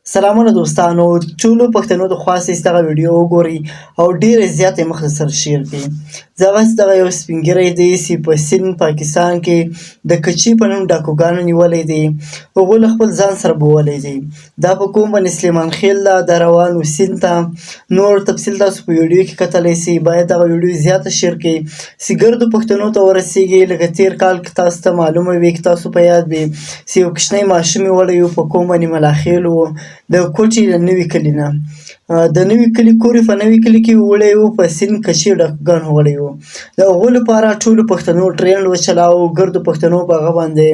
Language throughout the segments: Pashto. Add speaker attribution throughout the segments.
Speaker 1: سلامونه دوستانو ټولو پښتنو د خوا سیسته دغه ویډیو وګورئ او ډېرې زیاتې مخ سره شیر کړئ. زه هغسې دغه یو سپین ږیری دی چې په سند پاکستان کې د کچي په نوم ډاکوګانو نیولی دی. هغوی له خپل ځان سره بوولی دی. دا په کوم باندې سلیمان خېل ده، دا روان و سیند ته. نور تفصیل تاسو په ویډیو کې کتلی سئ. باید دغه ویډیو زیاته شیر کړئ چې ګردو پښتنو ته ورسیږي. لکه تېر کال کې تاسو ته معلومه وي، که تاسو په یاد وي چې یو کوچنی ماشوم یې وړی و، په کوم باندې ملاخېل و، د کوټې د نوي کلي نه د نوي کلي کور یې په نوي کلي کې وړی و، په سیند کچې ډاکوګانو وړی و. د هغو لپاره ټولو پښتنو ټرېنډ وچلاوه، ګردو پښتنو په هغه باندې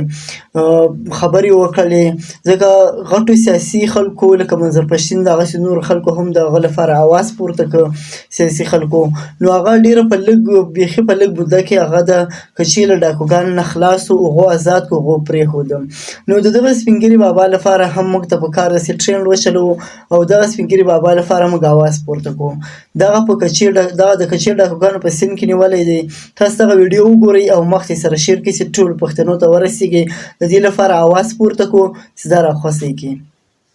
Speaker 1: خبرې وکړلې، ځکه غټو سیاسي خلکو لکه منظر پښتین دغسې نورو خلکو هم د هغه لپاره اواز پورته کړ، سیاسي خلکو. نو هغه ډېره په لږ بیخي په لږ موده کې هغه د کچې له ډاکوګانو نه خلاص و، هغو آزاد کړو، هغو پرېښودل. نو د دغه سپین ږیري بابا لپاره هم موږ ته په کار ده چې ټرېنډ وچلوو او دغه سپین ږیري بابا لپاره موږ اواز پورته کړو. دغه د کچې ډاکوګانو په سیند کې نیولی دی. تاسو دغه ویډیو وګورئ او مخکې سره شیر کړئ چې ټولو پښتنو ته ورسیږي. د دې لپاره اواز پورته کړو چې دا راخوستی کړي.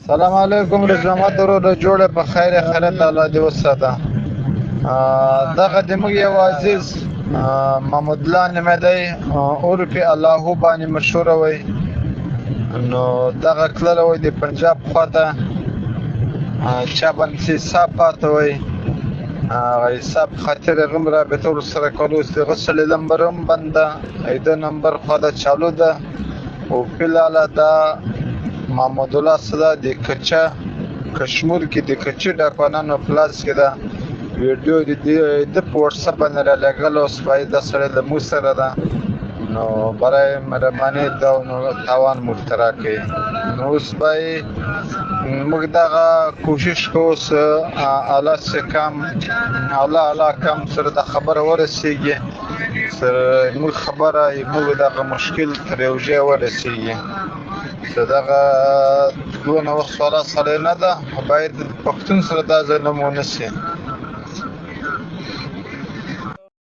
Speaker 2: سلام علیکم رحمت وروره جوړه په خیر خیرت الله دې وساته. دغه د موږ یو عزیز محمود الله نومې دی، عرف الله باندې مشهور وی. نو دغه تللی وی د پنجاب خواته، چا باندې حساب پاته وی. حساب خاطر غم رابطه ورسره کولو چې هغه سړي نمبر هم بند ده، د نمبر خوا ده چالو ده. او فلحاله دا محمود الله څه ده د کچه کشمیر کې د کچې ډاکوانانو په لاس کې ده. ویډیو د په وټساپ باندې رالېږل، اوس باید دا سړی له موږ سره ده. نو برای مهرباني دا نو تاوان موږ ته راکړئ. نو اوس باید موږ دغه کوشش کوو چې اعلی کم سره دا خبره ورسیږي، موږ خبره موږ دغه مشکل تر یو ځای ورسیږي. چې دغه دونه وخت والا سړی نه ده، باید پښتون سره دا ظلم ونه شي.